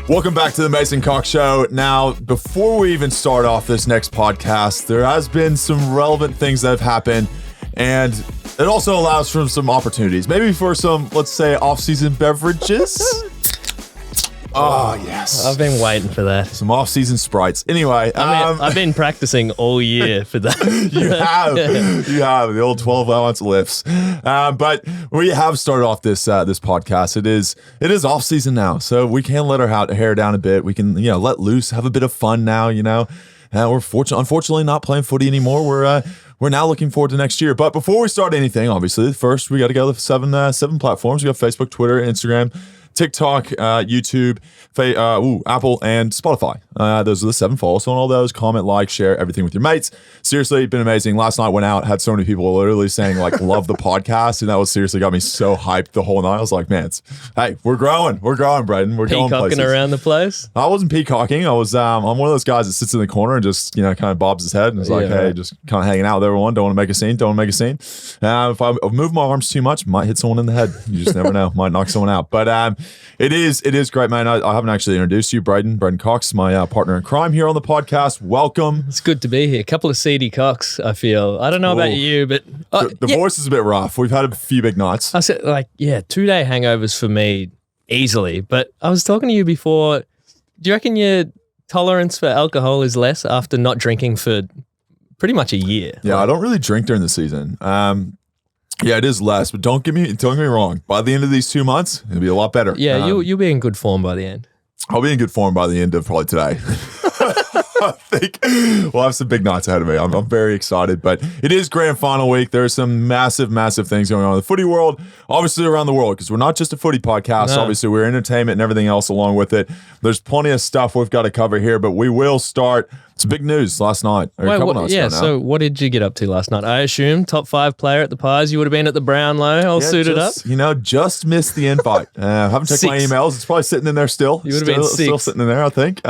Welcome back to the Mason Cox Show. Now, before we even start off this next podcast, there has been some relevant things that have happened, and it also allows for some opportunities. Maybe for some, let's say, off-season beverages. Oh, yes. I've been waiting for that. Some off-season Sprites. Anyway. I've been practicing all year for that. You have the old 12-ounce lifts. But we have started off this podcast. It is off-season now, so we can let our hair down a bit. We can, let loose, have a bit of fun now, we're unfortunately not playing footy anymore. We're now looking forward to next year. But before we start anything, obviously, first we got to go to seven platforms. We got Facebook, Twitter, Instagram, TikTok, YouTube, Apple, and Spotify. Those are the 7 follows. So on all those, comment, like, share, everything with your mates. Seriously, it's been amazing. Last night went out, had so many people literally saying, love the podcast. And that was seriously got me so hyped the whole night. I was like, man, hey, we're growing. We're growing, Brayden. We're going places. Peacocking around the place? I wasn't peacocking. I was, I'm one of those guys that sits in the corner and just, kind of bobs his head and is hey, just kind of hanging out with everyone. Don't want to make a scene. If I move my arms too much, might hit someone in the head. You just never know. Might knock someone out. But it is great, man. I haven't actually introduced you, Brayden Cocks, my partner in crime here on the podcast. Welcome. It's good to be here. A couple of seedy cocks, I feel. I don't know about you, but... the voice is a bit rough. We've had a few big nights. I said, 2-day hangovers for me, easily. But I was talking to you before. Do you reckon your tolerance for alcohol is less after not drinking for pretty much a year? Yeah, I don't really drink during the season. Yeah, it is less, but don't get me wrong. By the end of these 2 months, it'll be a lot better. Yeah, you'll be in good form by the end. I'll be in good form by the end of probably today. I think we'll have some big nights ahead of me. I'm very excited, but it is grand final week. There's some massive things going on in the footy world, obviously around the world, because we're not just a footy podcast. No. Obviously, we're entertainment and everything else along with it. There's plenty of stuff we've got to cover here, but we will start. It's big news last night. So what did you get up to last night? I assume top 5 player at the Pies. You would have been at the Brownlow, all suited up. Just missed the invite. Haven't checked my emails. It's probably sitting in there still. You would have been 6. Still sitting in there, I think.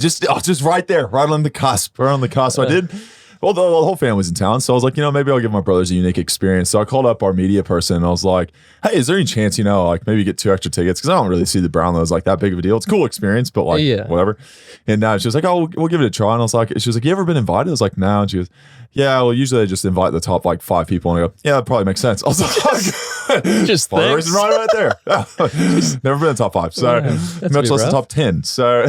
Just right there, right on the cusp. Right on the cusp. I did. Well, the whole family was in town, so I was like, maybe I'll give my brothers a unique experience. So I called up our media person, and I was like, hey, is there any chance, maybe get 2 extra tickets? Because I don't really see the Brownlow as that big of a deal. It's a cool experience, but whatever. And she was like, oh, we'll give it a try. And I was like, she was like, you ever been invited? I was like, no. And she goes, yeah, well, usually they just invite the top 5 people. And I go, yeah, that probably makes sense. I was like, just the reason right there. Never been in the top 5, so much less the top 10. So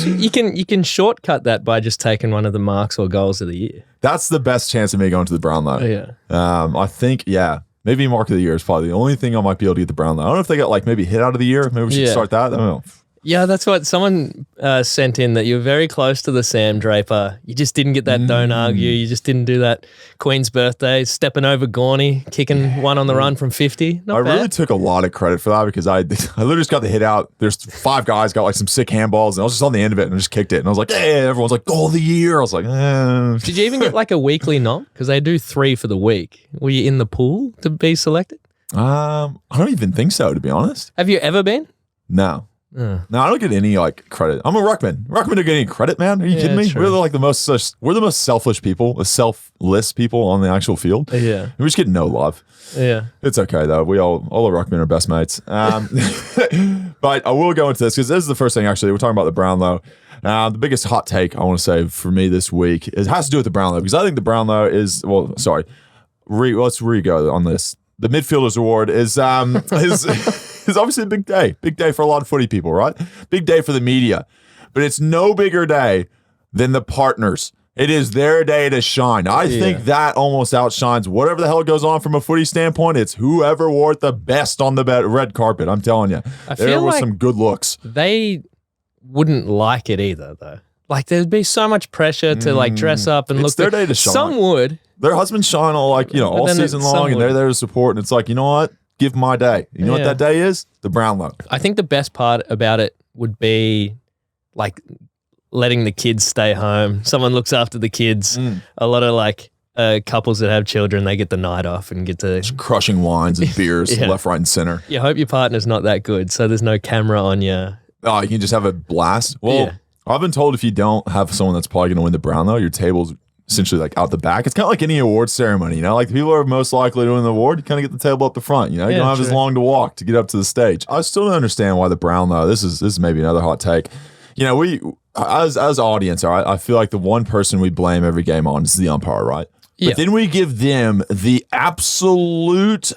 you can shortcut that by just taking one of the marks or goals of the year. That's the best chance of me going to the Brownlow. I think, maybe mark of the year is probably the only thing I might be able to get the Brownlow. I don't know if they got maybe hit out of the year. Maybe we should start that. I don't know. Yeah, that's what someone sent in, that you were very close to the Sam Draper. You just didn't get that don't argue. You just didn't do that Queen's birthday, stepping over Gorney, kicking one on the run from 50. Not bad. Really took a lot of credit for that, because I literally just got the hit out. There's 5 guys got some sick handballs, and I was just on the end of it and I just kicked it. And I was like, yeah, everyone's like, goal of the year. I was like, eh. Did you even get a weekly nom? Because they do 3 for the week. Were you in the pool to be selected? I don't even think so, to be honest. Have you ever been? No. No, I don't get any credit. I'm a ruckman. Ruckman don't get any credit, man. Are you kidding me? True. We're the most selfish people, selfless people on the actual field. Yeah, we just get no love. Yeah, it's okay though. We all the ruckmen are best mates. But I will go into this because this is the first thing. Actually, we're talking about the Brownlow. The biggest hot take I want to say for me this week has to do with the Brownlow, because I think the Brownlow is let's re-go on this. The Midfielders Award is it's obviously a big day for a lot of footy people, right? Big day for the media, but it's no bigger day than the partners. It is their day to shine. I think that almost outshines whatever the hell goes on from a footy standpoint. It's whoever wore it the best on the red carpet. I'm telling you, there were some good looks. They wouldn't like it either, though. There'd be so much pressure to dress up and look. It's their day to shine. Some would. Their husbands shine all all season long, and they're there to support. And it's you know what? Give my day. You know what that day is? The Brownlow. I think the best part about it would be letting the kids stay home. Someone looks after the kids. A lot of couples that have children, they get the night off and get to just crushing wines and beers left, right, and center. You hope your partner's not that good, so there's no camera on you. Oh, you can just have a blast. Well, I've been told if you don't have someone that's probably going to win the Brownlow, your table's essentially like out the back. It's kind of like any award ceremony, like the people who are most likely to win the award, you kind of get the table up the front, you don't have as long to walk to get up to the stage. I still don't understand why the Brownlow, this is maybe another hot take. We as audience, all right, I feel like the one person we blame every game on is the umpire, right? Yeah. But then we give them the absolute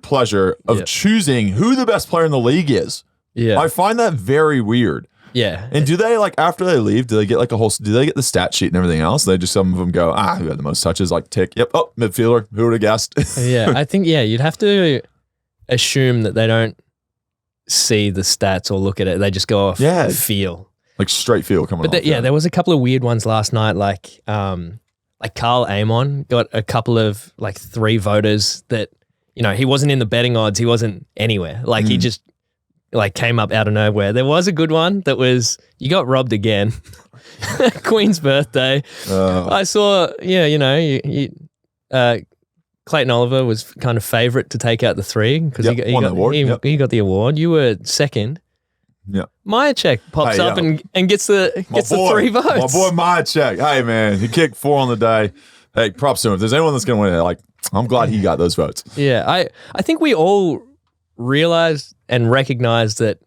pleasure of choosing who the best player in the league is. Yeah. I find that very weird. Yeah. And do they, like, after they leave, do they get like do they get the stat sheet and everything else? They just, some of them go, who had the most touches, like tick, yep, oh, midfielder, who would have guessed? Yeah, I think, you'd have to assume that they don't see the stats or look at it. They just go off feel. Like straight feel coming off. There was a couple of weird ones last night, like Carl Amon got a couple of, like, 3 voters that, he wasn't in the betting odds, he wasn't anywhere. Like, he just, like, came up out of nowhere. There was a good one that was, you got robbed again. Queen's birthday. I saw, Clayton Oliver was kind of favourite to take out the 3 because he got the award. You were second. Yeah. Myercheck pops up and gets the 3 votes. My boy Myercheck. Hey, man, he kicked 4 on the day. Hey, props to him. If there's anyone that's going to win it, like, I'm glad he got those votes. Yeah, I think we all realized and recognized that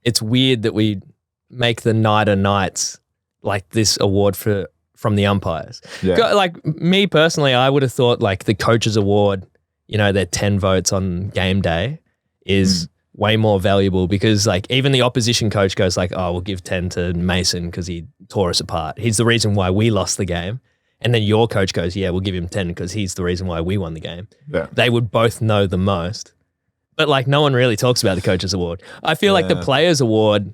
it's weird that we make the Nighter Knights like this award from the umpires. Yeah. Like, me personally, I would have thought, like, the coaches award, their 10 votes on game day is way more valuable because, like, even the opposition coach goes like, oh, we'll give 10 to Mason because he tore us apart. He's the reason why we lost the game. And then your coach goes, yeah, we'll give him 10 because he's the reason why we won the game. Yeah. They would both know the most. But, like, no one really talks about the coaches award. I feel like the players award,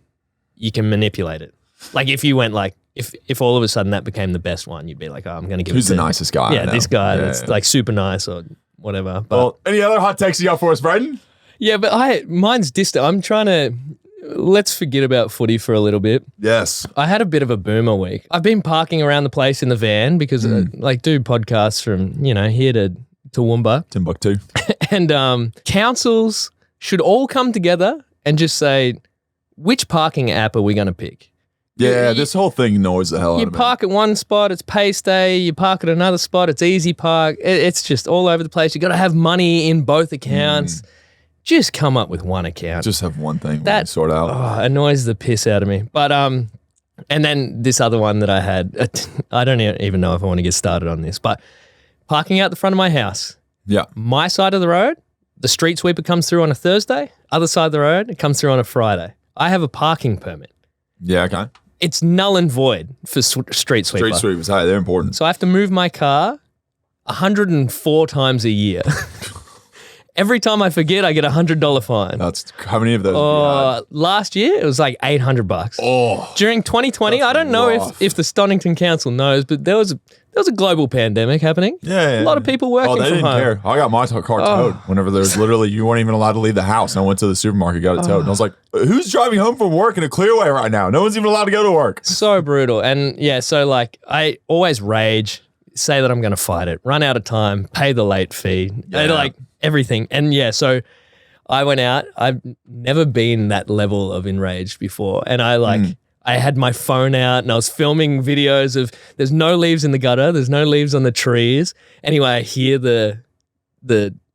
you can manipulate it. Like, if you went, like, if all of a sudden that became the best one, you'd be like, oh, I'm going to give Who's it the nicest guy? Yeah, this guy that's like super nice or whatever. But, well, any other hot takes you got for us, Brayden? Yeah, but mine's distant. I'm trying to, let's forget about footy for a little bit. Yes. I had a bit of a boomer week. I've been parking around the place in the van because do podcasts from, here to Toowoomba. Timbuktu. And councils should all come together and just say, which parking app are we going to pick? Yeah, this whole thing annoys the hell out of me. You park at one spot, it's Paystay. You park at another spot, it's Easy Park. It's just all over the place. You got to have money in both accounts. Just come up with one account. Just have one thing that sort out. Annoys the piss out of me. But and then this other one that I had, I don't even know if I want to get started on this, but parking out the front of my house. Yeah. My side of the road, the street sweeper comes through on a Thursday. Other side of the road, it comes through on a Friday. I have a parking permit. Yeah, okay. It's null and void for street sweeper. Street sweepers, hey, they're important. So I have to move my car 104 times a year. Every time I forget, I get a $100 fine. That's how many of those? Last year, it was like $800. Oh, during 2020, I don't know if the Stonington Council knows, but there was a global pandemic happening. Yeah, a lot of people working from home. They didn't care. I got my car towed whenever there was literally, you weren't even allowed to leave the house. And I went to the supermarket, got it towed. And I was like, who's driving home from work in a Clearway right now? No one's even allowed to go to work. So brutal. And yeah, so like I always rage, say that I'm going to fight it, run out of time, pay the late fee, like everything. And yeah, so I went out. I've never been that level of enraged before. And I had my phone out and I was filming videos of there's no leaves in the gutter, there's no leaves on the trees. Anyway, I hear the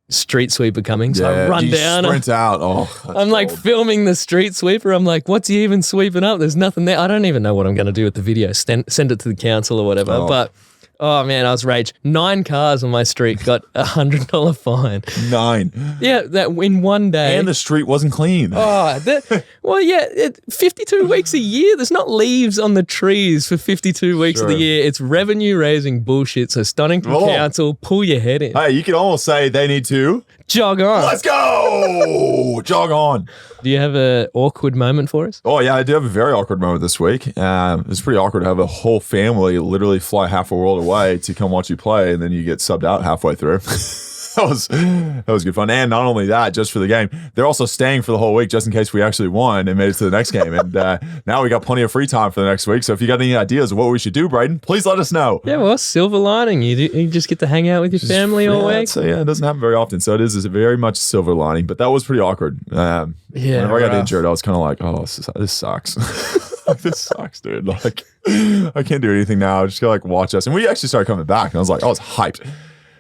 street sweeper coming, so I run down. Sprint out. I'm like filming the street sweeper. I'm like, what's he even sweeping up? There's nothing there. I don't even know what I'm going to do with the video. Send it to the council or whatever. But oh man, I was rage. 9 cars on my street got $100 fine. 9. Yeah, that in one day. And the street wasn't clean. 52 weeks a year. There's not leaves on the trees for 52 weeks of the year. It's revenue raising bullshit. So Stonington Council, pull your head in. Hey, you could almost say they need to jog on. Let's go. Jog on. Do you have an awkward moment for us? Oh, yeah, I do have a very awkward moment this week. It's pretty awkward to have a whole family literally fly half a world away to come watch you play, and then you get subbed out halfway through. That was good fun. And not only that, just for the game, they're also staying for the whole week just in case we actually won and made it to the next game. And now we got plenty of free time for the next week. So if you got any ideas of what we should do, Brayden, please let us know. Yeah, well, silver lining. You just get to hang out with your family all week. So yeah, it doesn't happen very often. So it is very much a silver lining, but that was pretty awkward. Whenever I got injured, I was kind of like, oh, this sucks. This sucks, dude. Like, I can't do anything now. I just gotta like watch us. And we actually started coming back, and I was like, I was hyped.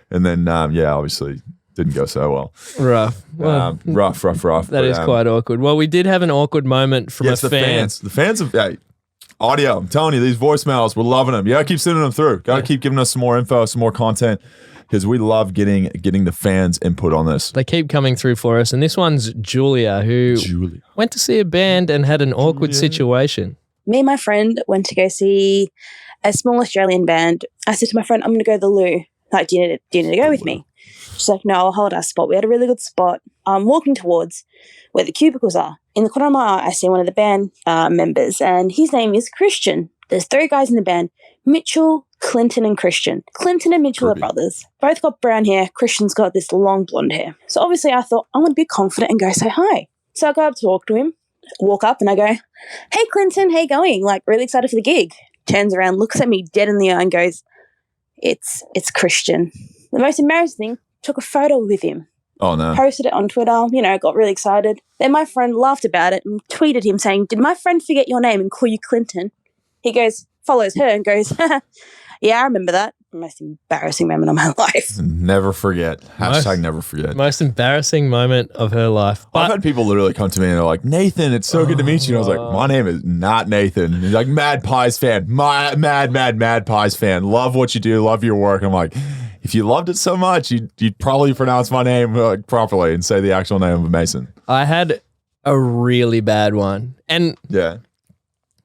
And then, obviously didn't go so well. Rough. Well, rough. That is quite awkward. Well, we did have an awkward moment from a fan. The fans of audio. I'm telling you, these voicemails, we're loving them. Yeah, keep sending them through. Gotta keep giving us some more info, some more content, because we love getting the fans' input on this. They keep coming through for us. And this one's Julia, who went to see a band and had an awkward situation. Me and my friend went to go see a small Australian band. I said to my friend, I'm going to go to the loo. Like, do you need to go with me? She's like, no, I'll hold our spot. We had a really good spot. I'm walking towards where the cubicles are. In the corner of my eye, I see one of the band members, and his name is Christian. There's 3 guys in the band, Mitchell, Clinton, and Christian. Clinton and Mitchell are brothers. Both got brown hair. Christian's got this long blonde hair. So obviously I thought, I'm going to be confident and go say hi. So I go up to talk to him, walk up, and I go, hey, Clinton, how you going? Like, really excited for the gig. Turns around, looks at me dead in the eye and goes, it's Christian. The most embarrassing thing, took a photo with him. Oh, no. Posted it on Twitter, got really excited. Then my friend laughed about it and tweeted him saying, did my friend forget your name and call you Clinton? He goes, follows her and goes, yeah, I remember that. Most embarrassing moment of my life. Never forget. Never forget. Most embarrassing moment of her life. I've had people literally come to me and they're like, Nathan, it's so good to meet you. And I was like, my name is not Nathan. And he's like, Mad Pies fan. Mad Pies fan. Love what you do. Love your work. And I'm like, if you loved it so much, you'd probably pronounce my name properly and say the actual name of Mason. I had a really bad one. And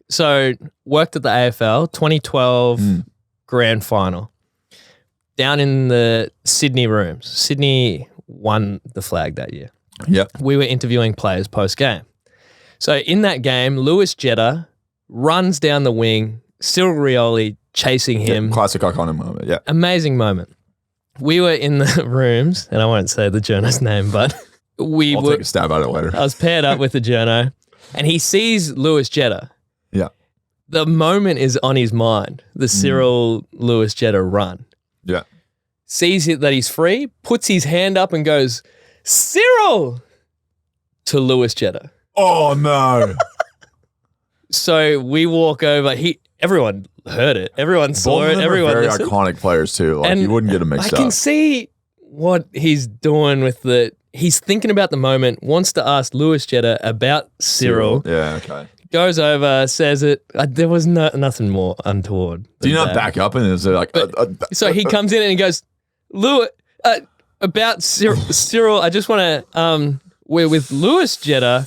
so worked at the AFL, 2012 grand final. Down in the Sydney rooms. Sydney won the flag that year. Yep. We were interviewing players post-game. So in that game, Lewis Jetta runs down the wing, Cyril Rioli chasing him. Classic iconic moment, yeah. Amazing moment. We were in the rooms, and I won't say the journo's name, but I'll take a stab at it later. I was paired up with the journo, and he sees Lewis Jetta. Yeah. The moment is on his mind, the Cyril Lewis Jetta run. Yeah. Sees it that he's free, puts his hand up and goes, Cyril, to Lewis Jetta. Oh, no. So we walk over. Everyone heard it. Everyone saw it. Everyone very listened. Iconic players too. Like, you wouldn't get them mixed up. I can see what he's doing with he's thinking about the moment, wants to ask Lewis Jetta about Cyril. Yeah, okay. Goes over, says it. There was nothing more untoward. Do you not back up and is it like? So he comes in and he goes, Lewis, about Cyril. I just want to. We're with Lewis Jetta,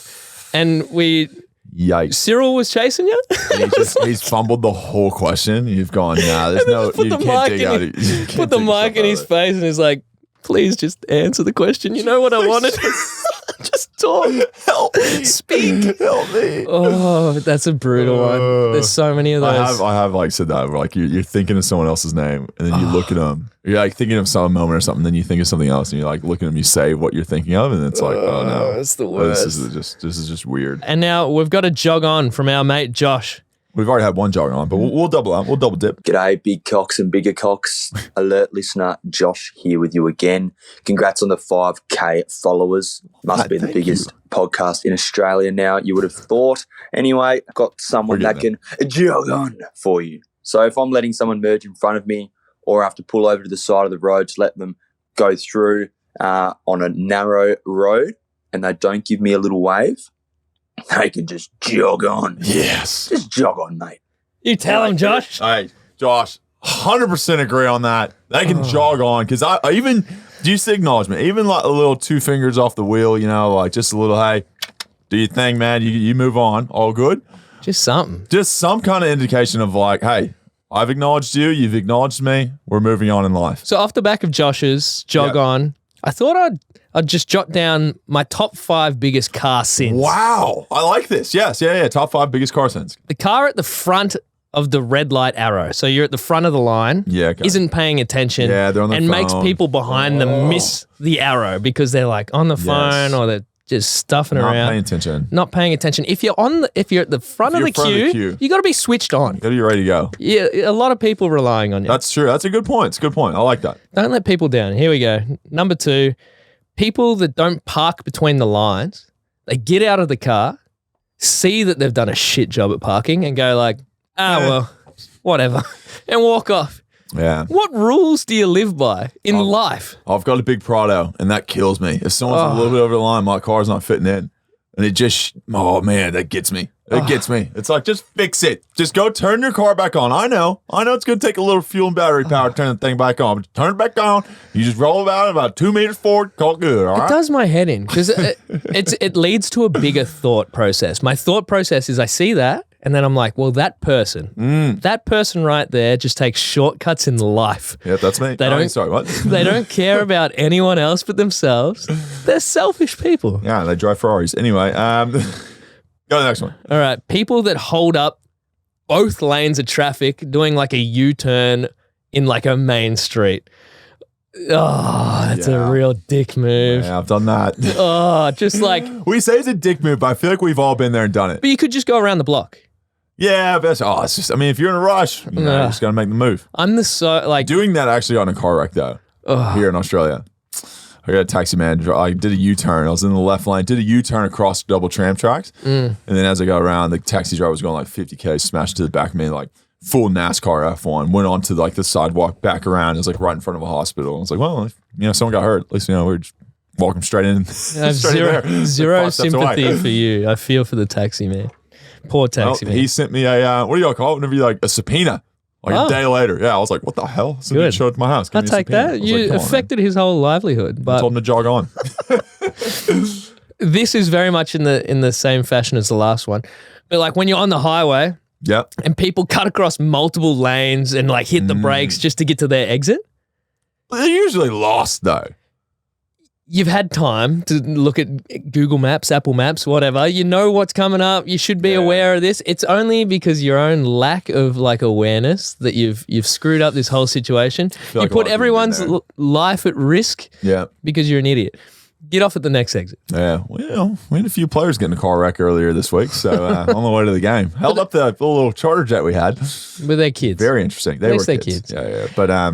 and Yikes! Cyril was chasing you. And he's fumbled the whole question. You've gone, nah. There's no. You can't dig out. Put the mic in his face, and he's like, "Please just answer the question. You know what I wanted." Just talk. Help me. Speak. Help me. Oh, that's a brutal one. There's so many of those. I have like said that where like you're thinking of someone else's name and then you look at them. You're like thinking of some moment or something, then you think of something else and you're like looking at them, you say what you're thinking of, and it's like, oh no. It's the worst. This is just weird. And now we've got a jog on from our mate Josh. We've already had one jog on, but we'll double up. We'll double dip. G'day, big cocks and bigger cocks. Alert listener, Josh here with you again. Congrats on the 5K followers. Must be the biggest podcast in Australia now, you would have thought. Anyway, I've got someone that can jog on for you. So if I'm letting someone merge in front of me or I have to pull over to the side of the road to let them go through on a narrow road and they don't give me a little wave, they can just jog on. Yes. Just jog on, mate. You tell him, Josh. Hey, Josh, 100% agree on that. They can jog on because I even, do you see acknowledgement? Even like a little 2 fingers off the wheel, like just a little, hey, do your thing, man. You move on. All good. Just something. Just some kind of indication of like, hey, I've acknowledged you. You've acknowledged me. We're moving on in life. So off the back of Josh's jog on, I thought I'd just jot down my top 5 biggest car sins. Wow. I like this. Yes. Yeah. Top 5 biggest car sins. The car at the front of the red light arrow. So you're at the front of the line. Yeah. Okay. Isn't paying attention. Yeah. They're on their phone. Makes people behind them miss the arrow because they're like on the phone or they're just stuffing around. Not paying attention. If you're at the front of the queue, you got to be switched on. You got to be ready to go. Yeah. A lot of people relying on you. That's true. That's a good point. It's a good point. I like that. Don't let people down. Here we go. Number 2. People that don't park between the lines, they get out of the car, see that they've done a shit job at parking and go like, well, whatever, and walk off. Yeah. What rules do you live by in life? I've got a big Prado, and that kills me. If someone's a little bit over the line, my car's not fitting in. And it just, oh man, that gets me. It gets me. It's like, just fix it. Just go turn your car back on. I know it's going to take a little fuel and battery power to turn the thing back on. But turn it back on. You just roll about 2 meters forward, call it good, all right? It does my head in because it leads to a bigger thought process. My thought process is I see that and then I'm like, well, that person right there just takes shortcuts in life. Yeah, that's me. Sorry, what? They don't care about anyone else but themselves. They're selfish people. Yeah, they drive Ferraris. Anyway, go to the next one. All right. People that hold up both lanes of traffic doing like a U-turn in like a main street. Oh, that's a real dick move. Yeah, I've done that. Oh, just like... We say it's a dick move, but I feel like we've all been there and done it. But you could just go around the block. Yeah, but it's just, I mean, if you're in a rush, you just got to make the move. Doing that actually got in a car wreck though, here in Australia. I got a taxi man. I did a U-turn. I was in the left lane, did a U-turn across double tram tracks. And then as I got around, the taxi driver was going like 50K, smashed to the back of me, like full NASCAR F1, went onto like the sidewalk, back around. It was like right in front of a hospital. I was like, well, if, someone got hurt, at least, we're just walking straight in. I have zero sympathy for you. I feel for the taxi man. Poor taxi man. He sent me a, what do y'all call it? Whenever you like a subpoena. Like a day later. Yeah, I was like, what the hell? Somebody showed up to my house. I'll take that. You affected his whole livelihood. But I told him to jog on. This is very much in the same fashion as the last one. But like when you're on the highway and people cut across multiple lanes and like hit the brakes just to get to their exit. They're usually lost though. You've had time to look at Google Maps, Apple Maps, whatever. You know what's coming up. You should be aware of this. It's only because your own lack of like awareness that you've screwed up this whole situation. You put everyone's life at risk because you're an idiot. Get off at the next exit. Yeah, well, we had a few players get in a car wreck earlier this week, so on the way to the game. Held up the little charter jet we had. With their kids. Very interesting. They were kids. Yeah. But I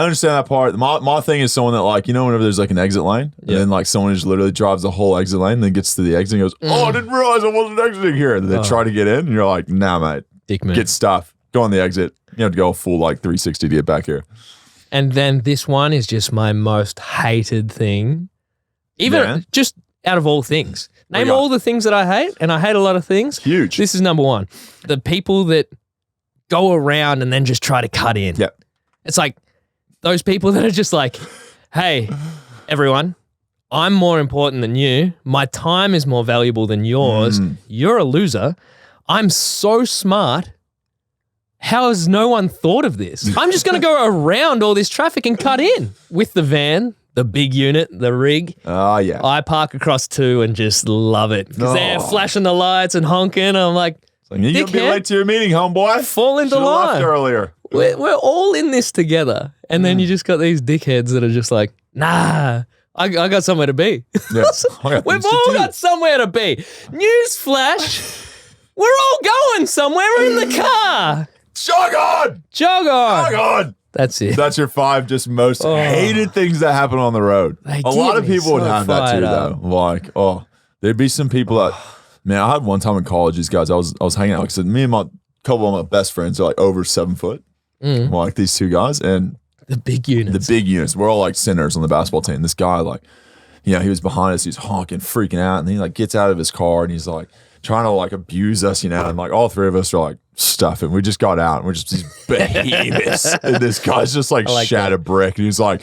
understand that part. My thing is someone that like, whenever there's like an exit lane, and then like someone just literally drives the whole exit lane, and then gets to the exit and goes, oh, I didn't realize I wasn't exiting here. And they try to get in, and you're like, nah, mate. Dick move. Get stuff. Go on the exit. You have to go a full like 360 to get back here. And then this one is just my most hated thing. Even just out of all things. Name all the things that I hate, and I hate a lot of things. Huge. This is number one. The people that go around and then just try to cut in. Yep. It's like those people that are just like, hey, everyone, I'm more important than you. My time is more valuable than yours. You're a loser. I'm so smart. How has no one thought of this? I'm just going to go around all this traffic and cut in with the van, the big unit, the rig. Oh, yeah. I park across two and just love it because they're flashing the lights and honking. I'm like, you're going to be late to your meeting, homeboy. Fall into Should've line. Left earlier. We're all in this together. And then you just got these dickheads that are just like, nah, I got somewhere to be. Yeah. We've all got somewhere to be. Newsflash, we're all going somewhere. We're in the car. Jog on! Jog on! Jog on! That's it. That's your 5 just most hated things that happen on the road. A lot of people would have that too, though. Like, there'd be some people that, man, I had one time in college, these guys, I was hanging out. Like I said, me and a couple of my best friends are like over 7 foot. Like these two guys. And the big units. We're all like sinners on the basketball team. This guy, like, he was behind us. He's honking, freaking out. And then he like gets out of his car and he's like trying to like abuse us, and like all 3 of us are like, stuff it. We just got out and we're just these behemoths. And this guy's just like shat a brick. And he's like,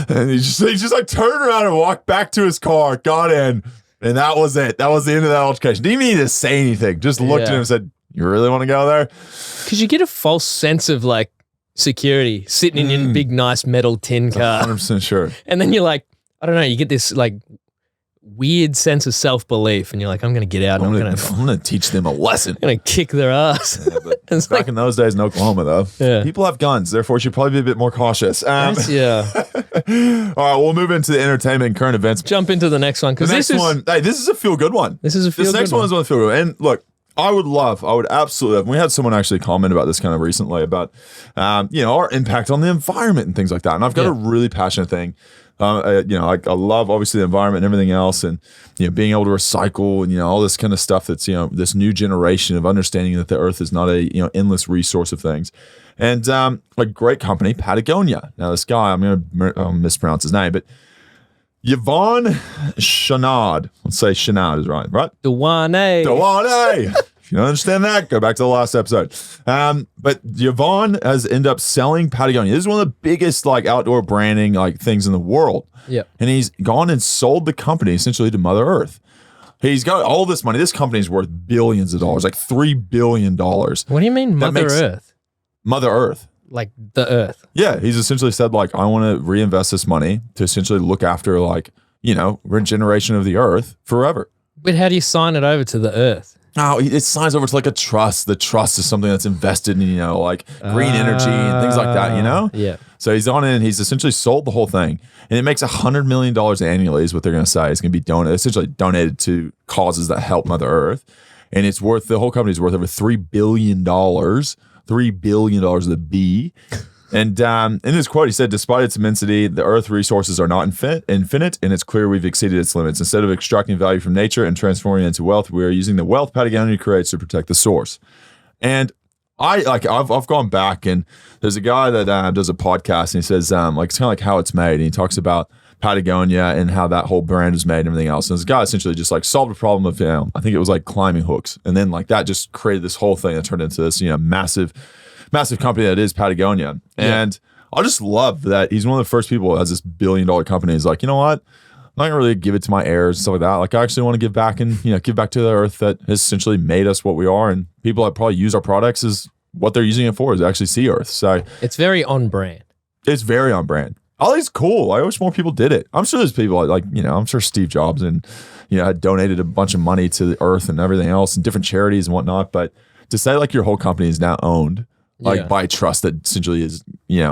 and he just like turned around and walked back to his car, got in, and that was it. That was the end of that altercation. Didn't even need to say anything. Just looked at him and said, you really want to go there? Because you get a false sense of like security sitting in your big, nice metal tin car. 100% sure. And then you're like, I don't know, you get this like weird sense of self-belief and you're like, I'm going to get out and I'm going to teach them a lesson. I'm going to kick their ass. Yeah, but back in those days in Oklahoma, though, people have guns. Therefore, you should probably be a bit more cautious. Yeah. All right, we'll move into the entertainment and current events. Jump into the next one. This is a feel-good one. This next one is one feel-good. And look, I would absolutely love, we had someone actually comment about this kind of recently about, our impact on the environment and things like that. And I've got a really passionate thing. I love obviously the environment and everything else, and being able to recycle and all this kind of stuff. That's this new generation of understanding that the earth is not a endless resource of things. And a great company, Patagonia. Now this guy, I'm gonna mispronounce his name, but Yvonne Chanad. Let's say Chanad is right? Dewane. If you don't understand that, go back to the last episode. But Yvonne has ended up selling Patagonia. This is one of the biggest outdoor branding things in the world. Yeah. And he's gone and sold the company essentially to Mother Earth. He's got all this money. This company is worth billions of dollars, like $3 billion. What do you mean Mother Earth? Mother Earth. Like the Earth. Yeah. He's essentially said I want to reinvest this money to essentially look after regeneration of the earth forever. But how do you sign it over to the Earth? Oh, it signs over to a trust. The trust is something that's invested in, green energy and things like that, Yeah. So he's on it and he's essentially sold the whole thing. And it makes $100 million annually is what they're going to say. It's going to be essentially donated to causes that help Mother Earth. And the whole company is worth over $3 billion. $3 billion with a B. And in his quote, he said, despite its immensity, the Earth resources are not infinite, and it's clear we've exceeded its limits. Instead of extracting value from nature and transforming it into wealth, we are using the wealth Patagonia creates to protect the source. And I've gone back, and there's a guy that does a podcast, and he says, it's kind of like how it's made. And he talks about Patagonia and how that whole brand is made and everything else. And this guy essentially just solved a problem of, I think it was climbing hooks. And then that just created this whole thing that turned into this, massive company that is Patagonia. And I just love that he's one of the first people that has this $1 billion company. He's like, you know what? I'm not gonna really give it to my heirs and stuff like that. I actually want to give back and, give back to the earth that has essentially made us what we are. And people that probably use our products is what they're using it for, is actually see earth. So it's very on brand. It's very on brand. I think it's cool. I wish more people did it. I'm sure there's people I'm sure Steve Jobs and, had donated a bunch of money to the earth and everything else and different charities and whatnot. But to say your whole company is now owned by a trust that essentially is,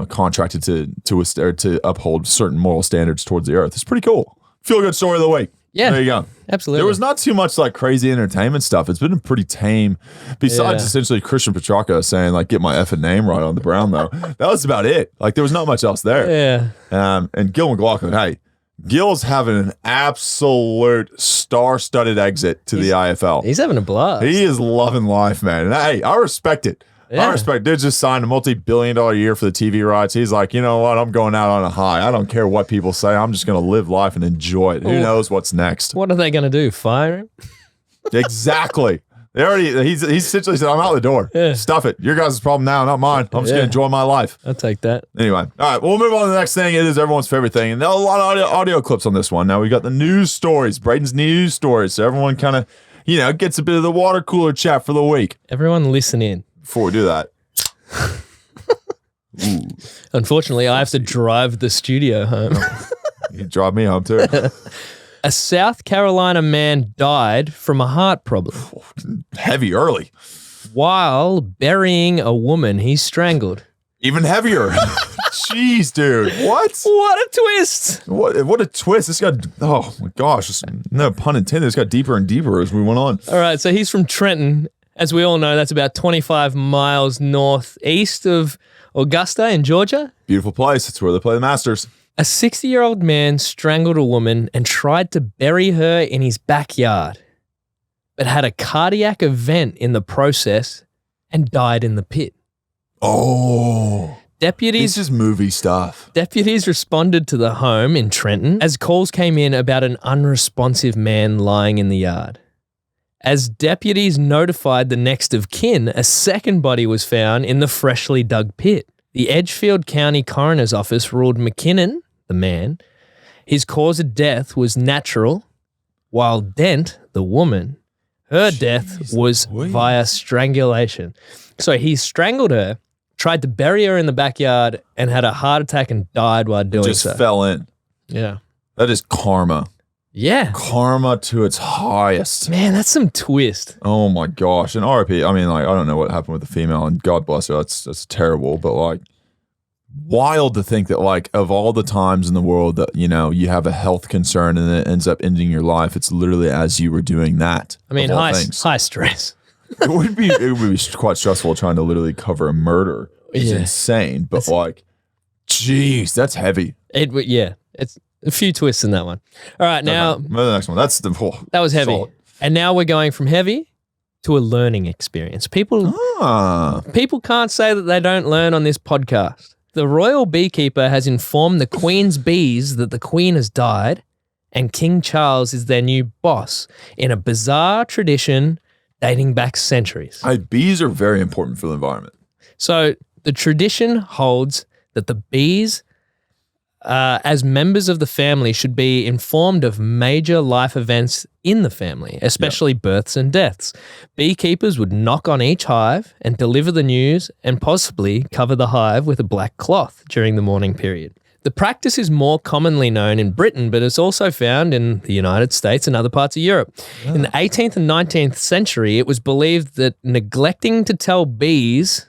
contracted to uphold certain moral standards towards the earth. It's pretty cool. Feel good story of the week. Yeah. There you go. Absolutely. There was not too much crazy entertainment stuff. It's been pretty tame. Besides essentially Christian Petrarca saying get my effing name right on the Brownlow. That was about it. There was not much else there. Yeah. And Gil McLaughlin, hey, Gil's having an absolute star-studded exit to the IFL. He's having a blast. He is loving life, man. And hey, I respect it. Yeah. I respect. Dude just signed a multi-billion-dollar year for the TV rights. He's like, you know what? I'm going out on a high. I don't care what people say. I'm just going to live life and enjoy it. Who knows what's next? What are they going to do? Fire him? Exactly. He's essentially said, I'm out the door. Yeah. Stuff it. Your guys' problem now, not mine. I'm just going to enjoy my life. I'll take that. Anyway. All right. We'll move on to the next thing. It is everyone's favorite thing. And a lot of audio clips on this one. Now we got the news stories, Brayden's news stories. So everyone kind of, gets a bit of the water cooler chat for the week. Everyone listen in. Before we do that. Unfortunately, I have to drive the studio home. You drive me home too. A South Carolina man died from a heart problem Heavy early. while burying a woman he strangled. Even heavier. Jeez, dude. What? What a twist. What a twist. This got, oh my gosh. No pun intended. This got deeper and deeper as we went on. All right, so he's from Trenton. As we all know, that's about 25 miles northeast of Augusta in Georgia. Beautiful place. It's where they play the Masters. A 60-year-old man strangled a woman and tried to bury her in his backyard, but had a cardiac event in the process and died in the pit. Oh. This is movie stuff. Deputies responded to the home in Trenton as calls came in about an unresponsive man lying in the yard. As deputies notified the next of kin, a second body was found in the freshly dug pit. The Edgefield County Coroner's Office ruled McKinnon, the man, his cause of death was natural, while Dent, the woman, her death was via strangulation. So he strangled her, tried to bury her in the backyard, and had a heart attack and died while doing so. Just fell in. Yeah. That is karma. Yeah. Karma to its highest. Man, that's some twist. Oh my gosh. And RIP, I mean, I don't know what happened with the female, and God bless her. That's terrible. But wild to think that of all the times in the world that, you have a health concern and it ends up ending your life, it's literally as you were doing that. I mean, high stress. It would be quite stressful trying to literally cover a murder. It's insane. But geez, that's heavy. Yeah. A few twists in that one. All right, now Okay, the next one. That's the that was heavy. solid. And now we're going from heavy to a learning experience. People can't say that they don't learn on this podcast. The royal beekeeper has informed the Queen's bees that the Queen has died and King Charles is their new boss in a bizarre tradition dating back centuries. Bees are very important for the environment. So the tradition holds that the bees, as members of the family, should be informed of major life events in the family, especially births and deaths. Beekeepers would knock on each hive and deliver the news and possibly cover the hive with a black cloth during the mourning period. The practice is more commonly known in Britain, but it's also found in the United States and other parts of Europe. In the 18th and 19th century, it was believed that neglecting to tell bees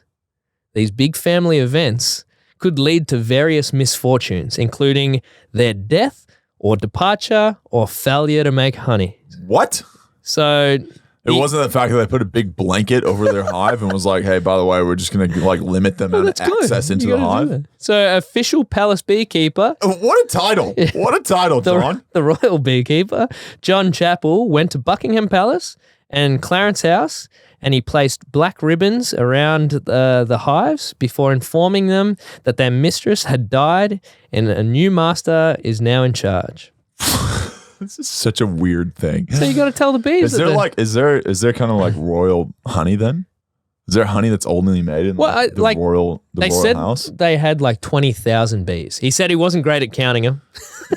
these big family events could lead to various misfortunes, including their death or departure or failure to make honey. What? So It wasn't the fact that they put a big blanket over their hive and was like, hey, by the way, we're just going to like limit the amount of access into the hive. So official palace beekeeper. What a title. What a title, John. The royal beekeeper, John Chappell, went to Buckingham Palace and Clarence House, and he placed black ribbons around the hives before informing them that their mistress had died and a new master is now in charge. This is such a weird thing. So you got to tell the bees. Is there kind of like royal honey then? Is there honey that's only made in the royal house? They had like 20,000 bees. He said he wasn't great at counting them.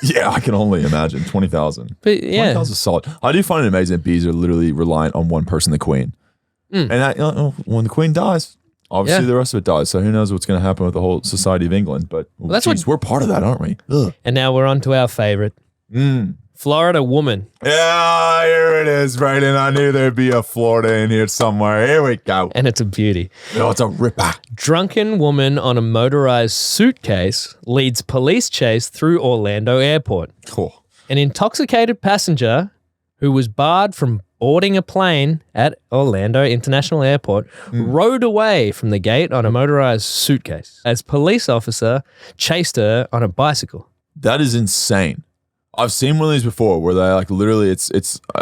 Yeah, I can only imagine 20,000. But yeah, 20,000 is solid. I do find it amazing that bees are literally reliant on one person, the queen. And when the queen dies, obviously the rest of it dies. So who knows what's going to happen with the whole society of England? But we're part of that, aren't we? Ugh. And now we're on to our favorite. Florida woman. Yeah, here it is, Brayden. I knew there'd be a Florida in here somewhere. Here we go. And it's a beauty. Oh, it's a ripper. Drunken woman on a motorized suitcase leads police chase through Orlando Airport. Cool. An intoxicated passenger who was barred from boarding a plane at Orlando International Airport rode away from the gate on a motorized suitcase as police officer chased her on a bicycle. That is insane. I've seen one of these before where they like literally it's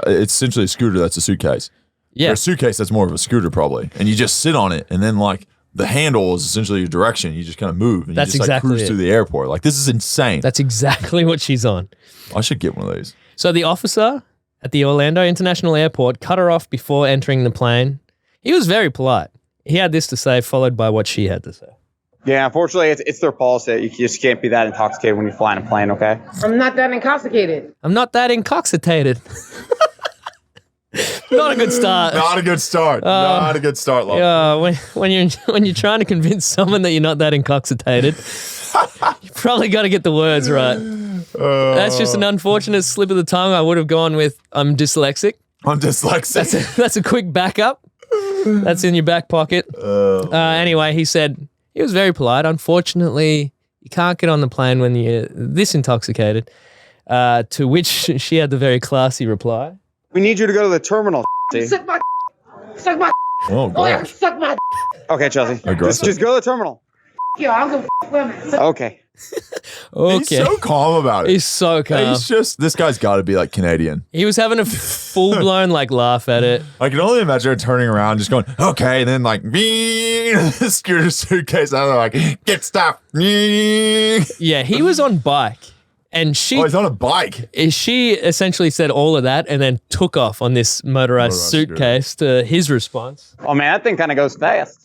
essentially a scooter that's a suitcase. Yeah. Or a suitcase that's more of a scooter probably. And you just sit on it and then like the handle is essentially your direction. You just kind of move and That's you just exactly like cruise it. through the airport. Like this is insane. That's exactly what she's on. I should get one of these. So the officer at the Orlando International Airport cut her off before entering the plane. He was very polite. He had this to say, followed by what she had to say. Yeah, unfortunately, it's their policy. You just can't be that intoxicated when you fly in a plane, okay? I'm not that intoxicated. I'm not that intoxicated. Not a good start. Not a good start. Not a good start, love. Yeah, when you're trying to convince someone that you're not that intoxicated, you probably got to get the words right. That's just an unfortunate slip of the tongue. I would have gone with I'm dyslexic. I'm dyslexic. That's a quick backup. That's in your back pocket. Anyway, he said he was very polite. Unfortunately, you can't get on the plane when you're this intoxicated. To which she had the very classy reply. We need you to go to the terminal. Suck my suck my Oh, oh, yeah, gosh. suck my Okay, Chelsea. Aggressive. Just go to the terminal. yo, I'm gonna women. Okay. Okay. He's so calm about it. He's so calm. He's just, this guy's got to be like Canadian. He was having a full-blown like laugh at it. I can only imagine her turning around, just going, okay, and then like, scooter suitcase out of like, get stuff. Yeah, he was on bike. And Oh, he's on a bike. she essentially said all of that and then took off on this motorized suitcase to his response. Oh, man, that thing kind of goes fast.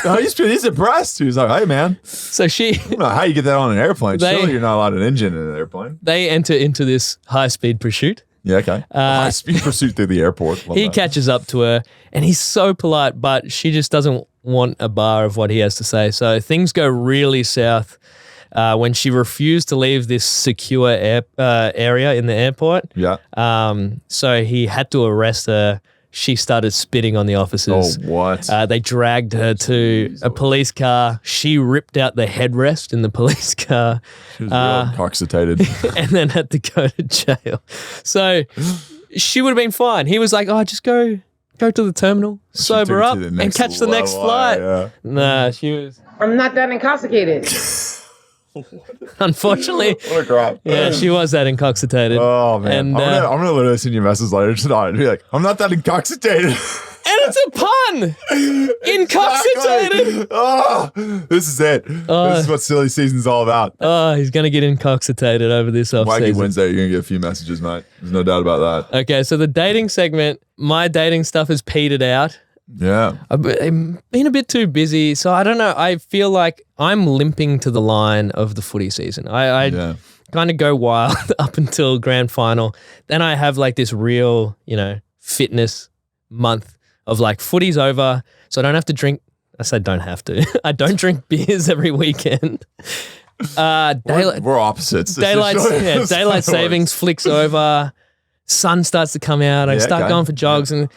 Oh, he's impressed. He was like, hey, man, So I don't know how you get that on an airplane. They- Surely you're not allowed an engine in an airplane. they enter into this high-speed pursuit. Yeah, okay. High-speed pursuit through the airport. Love He that. catches up to her and he's so polite, but she just doesn't want a bar of what he has to say. So things go really south when she refused to leave this secure area in the airport. Yeah. So he had to arrest her. She started spitting on the officers. Oh, what? They dragged her to a police car. She ripped out the headrest in the police car She was real intoxicated. and then had to go to jail. So she would have been fine. He was like, oh, just go to the terminal, sober took it up, to the and next catch the next level, flight. yeah. Nah, she was... I'm not that intoxicated. Unfortunately, What a crap. yeah, she was that intoxicated. Oh, man. And, I'm gonna literally send you a message later tonight and be like, I'm not that intoxicated. And it's a pun. Intoxicated. Exactly. Oh, this is it. This is what silly season's all about. Oh, he's going to get intoxicated over this Wacky off-season. Wednesday, you're going to get a few messages, mate. There's no doubt about that. Okay, so the dating segment, my dating stuff has petered out. Yeah. I've been a bit too busy, so I don't know. I feel like I'm limping to the line of the footy season. I kind of go wild up until grand final. Then I have like this real, fitness month of like footy's over, so I don't have to drink. I said don't have to. I don't drink beers every weekend. We're opposites. Daylight savings flicks over. Sun starts to come out. I start going for jogs and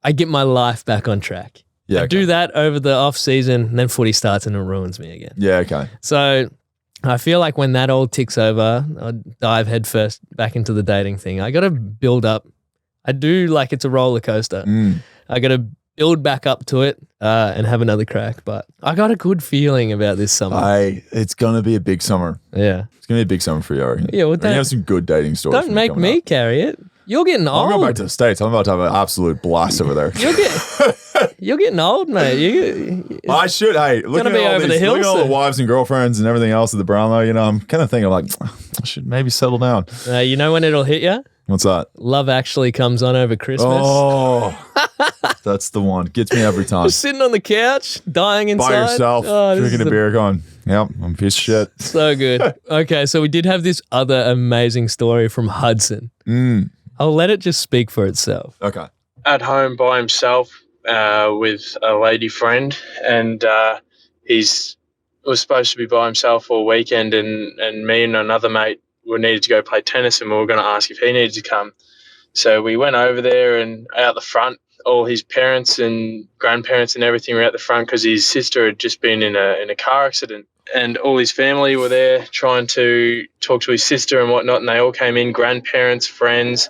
I get my life back on track. Yeah, I do that over the off season, and then footy starts and it ruins me again. Yeah, okay. So I feel like when that all ticks over, I'll dive headfirst back into the dating thing. I got to build up. I do like it's a roller coaster. I got to build back up to it and have another crack. But I got a good feeling about this summer. It's going to be a big summer. Yeah. It's going to be a big summer for you, I reckon. Yeah, well, You have some good dating stories. Don't make me carry it. You're getting old. I'm going back to the States. I'm about to have an absolute blast over there. You're getting old, mate. I should. Hey, looking be at all over the these, hill looking at all the soon. wives and girlfriends and everything else at the Brownlow, I'm kind of thinking like, I should maybe settle down. You know when it'll hit you? What's that? Love Actually comes on over Christmas. Oh, that's the one. Gets me every time. Just sitting on the couch, dying inside. By yourself, this drinking is a beer, going, yep, I'm a piece of shit. So good. Okay, so we did have this other amazing story from Hudson. I'll let it just speak for itself. Okay. At home by himself with a lady friend, and was supposed to be by himself all weekend, and me and another mate needed to go play tennis, and we were going to ask if he needed to come. So we went over there, and out the front, all his parents and grandparents and everything were out the front because his sister had just been in a car accident, and all his family were there trying to talk to his sister and whatnot, and they all came in, grandparents, friends.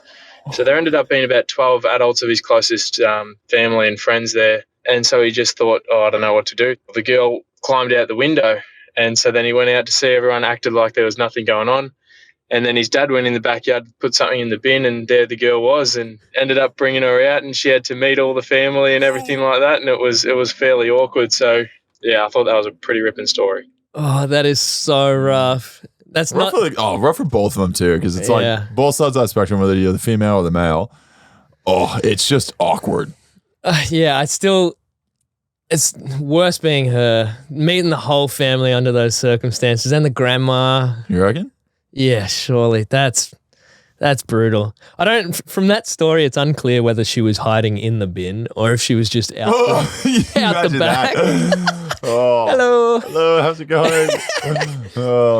So there ended up being about 12 adults of his closest family and friends there. And so he just thought, I don't know what to do. The girl climbed out the window, and so then he went out to see everyone, acted like there was nothing going on. And then his dad went in the backyard, put something in the bin, and there the girl was, and ended up bringing her out, and she had to meet all the family and everything like that, and it was fairly awkward. So, yeah, I thought that was a pretty ripping story. Oh, that is so rough. That's rough not rough for both of them too, because it's like both sides of that spectrum, whether you're the female or the male. Oh, it's just awkward. It's worse being her, meeting the whole family under those circumstances, and the grandma. You reckon? Yeah, surely. That's brutal. From that story, it's unclear whether she was hiding in the bin or if she was just out the back. Hello, how's it going?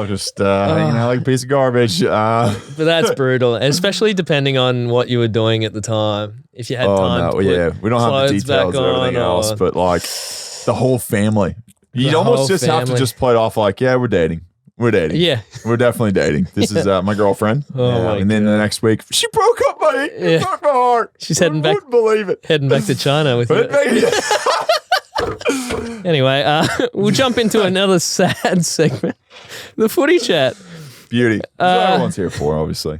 Just hanging out like a piece of garbage. But that's brutal, especially depending on what you were doing at the time. If you had time to put we don't have the clothes details back of everything on, else, or- but like the whole family. You'd The almost whole just have to family. just play it off like, yeah, we're dating. We're dating. Yeah. We're definitely dating. This is my girlfriend. my and then the next week, she broke up, buddy. Yeah. You broke my heart. She's heading back. Wouldn't believe it. Heading back to China with it. Anyway, we'll jump into another sad segment. The footy chat. Beauty. That's what everyone's here for, obviously.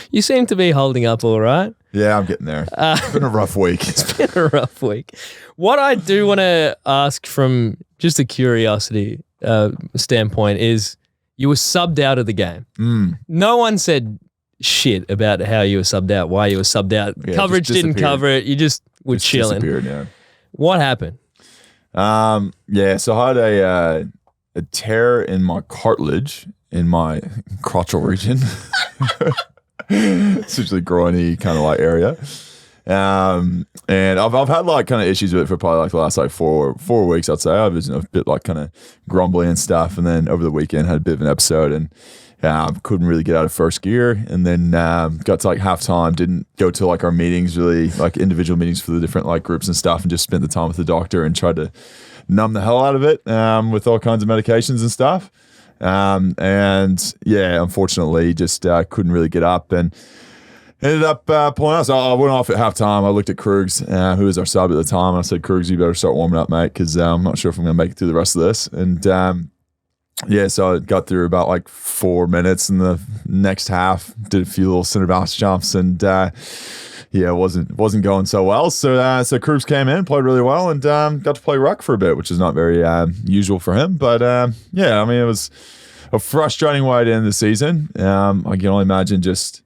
You seem to be holding up all right. Yeah, I'm getting there. It's been a rough week. It's been a rough week. What I do want to ask from just a curiosity standpoint is you were subbed out of the game. No one said shit about how you were subbed out, why you were subbed out. Yeah, Coverage just didn't cover it. You just were chilling. Disappeared, yeah. What happened? So I had a tear in my cartilage in my crotchal region. Essentially groiny kind of like area. And I've had like kind of issues with it for probably like the last like four weeks, I'd say. I was a bit like kind of grumbly and stuff. And then over the weekend had a bit of an episode and couldn't really get out of first gear. And then got to like halftime, didn't go to like our meetings, really like individual meetings for the different like groups and stuff, and just spent the time with the doctor and tried to numb the hell out of it with all kinds of medications and stuff. And yeah, unfortunately just couldn't really get up and ended up pulling out. So I went off at halftime. I looked at Krugs, who was our sub at the time. And I said, Krugs, you better start warming up, mate, because I'm not sure if I'm going to make it through the rest of this. And Yeah, so I got through about like 4 minutes in the next half, did a few little center bounce jumps, and it wasn't going so well. So Croops came in, played really well, and got to play ruck for a bit, which is not very usual for him. But it was a frustrating way to end the season. I can only imagine just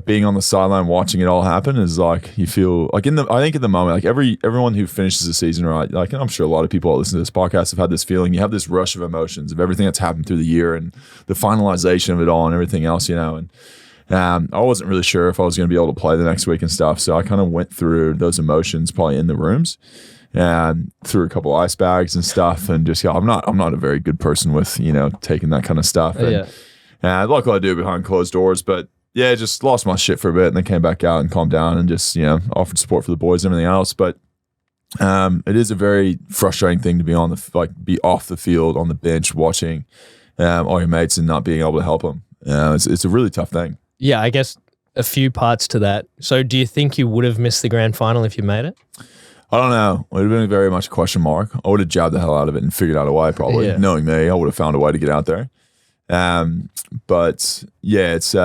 being on the sideline watching it all happen is like you feel like I think in the moment, like everyone who finishes the season, right? Like, and I'm sure a lot of people that listen to this podcast have had this feeling. You have this rush of emotions of everything that's happened through the year and the finalization of it all and everything else, And I wasn't really sure if I was going to be able to play the next week and stuff, so I kind of went through those emotions probably in the rooms and threw a couple ice bags and stuff, and just I'm not a very good person with taking that kind of stuff. And, luckily I do it behind closed doors, but. Yeah, just lost my shit for a bit and then came back out and calmed down and just, offered support for the boys and everything else. But it is a very frustrating thing to be be off the field on the bench watching all your mates and not being able to help them. It's a really tough thing. Yeah, I guess a few parts to that. So do you think you would have missed the grand final if you made it? I don't know. It would have been very much a question mark. I would have jabbed the hell out of it and figured out a way probably. Yeah. Knowing me, I would have found a way to get out there. But yeah, it's...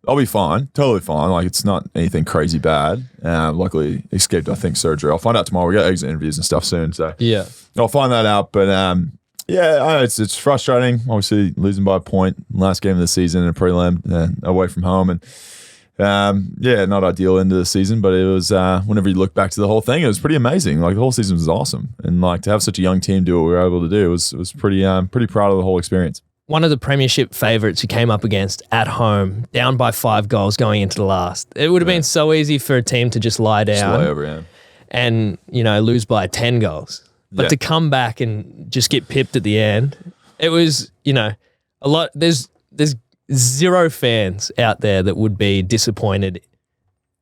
I'll be fine, totally fine. Like, it's not anything crazy bad. Luckily, escaped, I think, surgery. I'll find out tomorrow. We got exit interviews and stuff soon, so yeah, I'll find that out. But I know it's frustrating. Obviously, losing by a point last game of the season in a prelim away from home, and not ideal end of the season. But it was whenever you look back to the whole thing, it was pretty amazing. Like, the whole season was awesome, and like to have such a young team do what we were able to do was pretty proud of the whole experience. One of the premiership favourites who came up against at home, down by 5 goals going into the last. It would have been so easy for a team to just lie down just lay over, and lose by 10 goals. But to come back and just get pipped at the end, it was, a lot. There's zero fans out there that would be disappointed.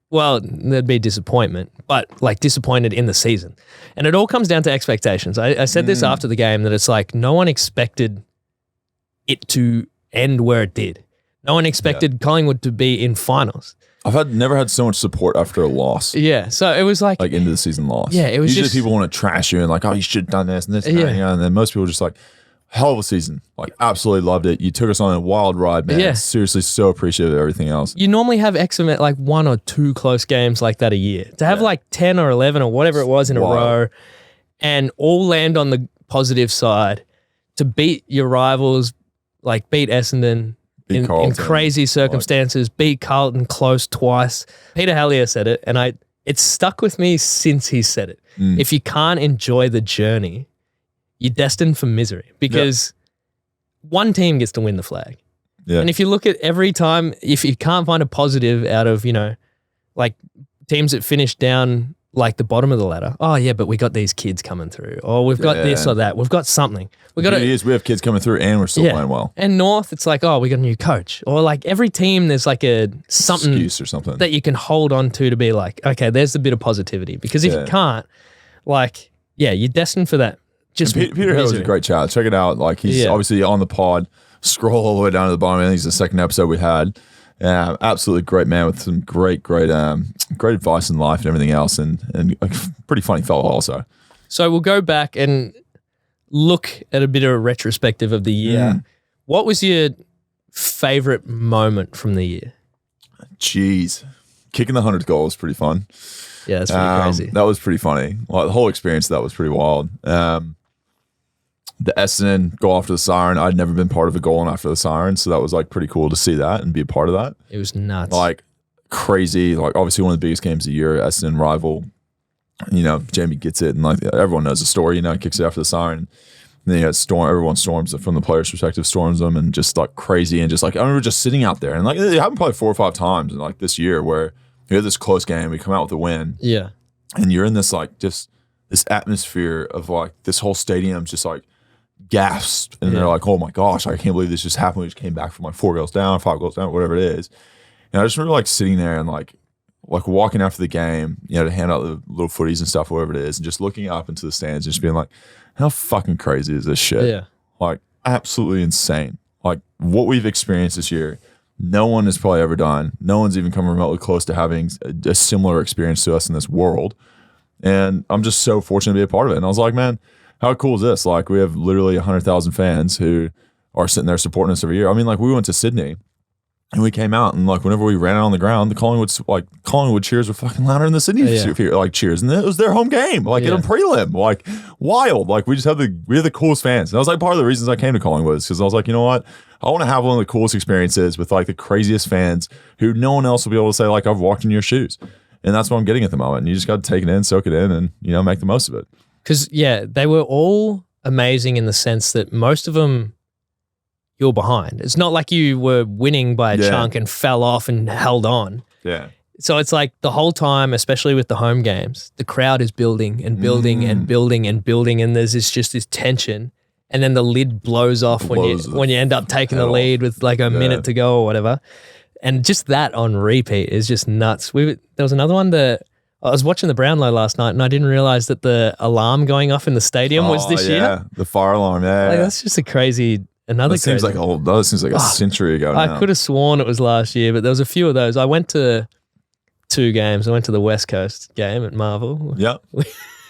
Well, there'd be disappointment, but like disappointed in the season. And it all comes down to expectations. I said this after the game, that it's like no one expected it to end where it did. No one expected Collingwood to be in finals. I've never had so much support after a loss. Yeah, so it was like end of the season loss. Yeah, it was usually just people want to trash you and like, oh, you should have done this and this, and that, and then most people are just like, hell of a season. Like, absolutely loved it. You took us on a wild ride, man. Yeah. Seriously, so appreciative of everything else. You normally have like 1 or 2 close games like that a year. To have like 10 or 11 or whatever it was in a row and all land on the positive side, to beat your rivals, like beat Essendon in crazy circumstances, beat Carlton close twice. Peter Hallier said it, and it's stuck with me since he said it. If you can't enjoy the journey, you're destined for misery, because one team gets to win the flag. Yeah. And if you look at every time, if you can't find a positive out of, like teams that finish down like the bottom of the ladder. Oh yeah, but we got these kids coming through. Or we've got this or that. We've got something. We have kids coming through and we're still playing well. And North, it's like, oh, we got a new coach. Or like every team, there's like something excuse or something that you can hold on to be like, okay, there's a bit of positivity. Because if you can't, like, you're destined for that. Just Peter Hill is a great chat. Check it out. Like, he's obviously on the pod. Scroll all the way down to the bottom. I think it's the second episode we had. Absolutely great man with some great advice in life and everything else, and a pretty funny fellow also. So we'll go back and look at a bit of a retrospective of the year. What was your favorite moment from the year? Jeez, kicking the 100th goal was pretty fun. Yeah, that's pretty crazy. That was pretty funny. Like, the whole experience of that was pretty wild. The Essendon goal after the siren, I'd never been part of a goal after the siren, so that was like pretty cool to see that and be a part of that. It was nuts. Like, crazy. Like, obviously one of the biggest games of the year, Essendon rival. Jamie gets it, and like everyone knows the story. Kicks it after the siren. And then everyone storms it from the player's perspective, storms them, and just like crazy. And just like I remember just sitting out there, and like it happened probably 4 or 5 times in like this year where we had this close game, we come out with a win. Yeah, and you're in this like just this atmosphere of like this whole stadium just like gasped, and they're like, oh my gosh, I can't believe this just happened. We just came back from like 4 goals down, 5 goals down, whatever it is. And I just remember like sitting there and like walking after the game, to hand out the little footies and stuff, whatever it is, and just looking up into the stands and just being like, how fucking crazy is this shit? Yeah. Like, absolutely insane. Like, what we've experienced this year, no one has probably ever done. No one's even come remotely close to having a similar experience to us in this world. And I'm just so fortunate to be a part of it. And I was like, man, how cool is this? Like, we have literally 100,000 fans who are sitting there supporting us every year. I mean, like, we went to Sydney and we came out and like whenever we ran out on the ground, the Collingwood cheers were fucking louder than the Sydney cheers, and it was their home game, like in a prelim, like wild. Like we have the coolest fans. And that was like part of the reasons I came to Collingwood, because I was like, you know what, I want to have one of the coolest experiences with like the craziest fans who no one else will be able to say like I've walked in your shoes, and that's what I'm getting at the moment. And you just got to take it in, soak it in, and make the most of it. Because they were all amazing in the sense that most of them, you're behind. It's not like you were winning by a chunk and fell off and held on. Yeah. So it's like the whole time, especially with the home games, the crowd is building and building and building and building, and there's just this tension, and then the lid blows off when you end up taking the lead with like a minute to go or whatever, and just that on repeat is just nuts. There was another one that I was watching the Brownlow last night, and I didn't realize that the alarm going off in the stadium was this year. The fire alarm. Yeah, that's just a crazy. That seems like a century ago now. I could have sworn it was last year, but there was a few of those. I went to 2 games. I went to the West Coast game at Marvel. Yep.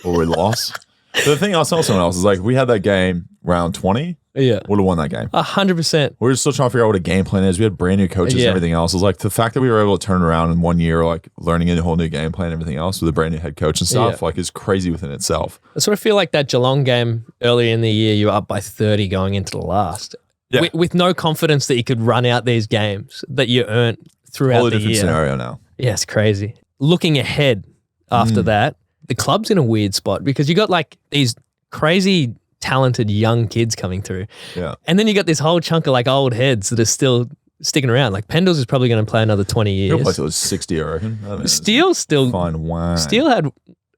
Or we lost. But the thing I was telling someone else is like, we had that game round 20. Yeah. Would have won that game. 100%. We were still trying to figure out what a game plan is. We had brand new coaches and everything else. It was like the fact that we were able to turn around in 1 year, like learning a whole new game plan and everything else with a brand new head coach and stuff, like is crazy within itself. I sort of feel like that Geelong game earlier in the year, you were up by 30 going into the last. Yeah. With no confidence that you could run out these games that you earned throughout the year. Different scenario now. Yeah, it's crazy. Looking ahead after that, the club's in a weird spot because you got like these crazy talented young kids coming through. Yeah. And then you got this whole chunk of like old heads that are still sticking around. Like Pendles is probably going to play another 20 years. He'll play till he's 60, I reckon. Steele's still fine wine. Steele had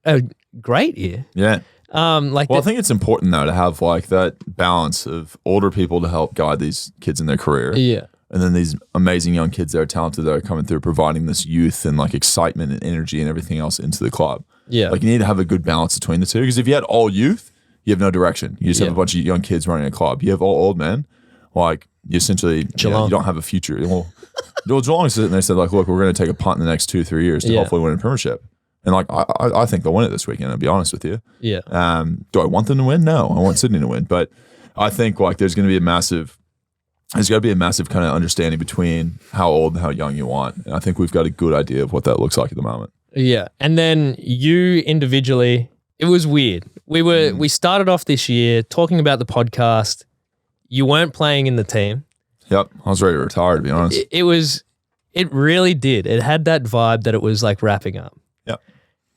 a great year. Yeah. I think it's important though to have like that balance of older people to help guide these kids in their career. Yeah. And then these amazing young kids that are talented that are coming through, providing this youth and like excitement and energy and everything else into the club. Yeah. Like you need to have a good balance between the two, because if you had all youth, you have no direction. You just have a bunch of young kids running a club. You have all old men, like you essentially you don't have a future. Well, Geelong is sitting there said like, look, we're going to take a punt in the next 2-3 years to hopefully win a premiership. And like I think they'll win it this weekend, I'll be honest with you. Yeah. Do I want them to win? No, I want Sydney to win. But I think like there's got to be a massive kind of understanding between how old and how young you want. And I think we've got a good idea of what that looks like at the moment. Yeah. And then you individually, it was weird. We started off this year talking about the podcast. You weren't playing in the team. Yep. I was ready to retire, to be honest. It really did. It had that vibe that it was like wrapping up. Yep.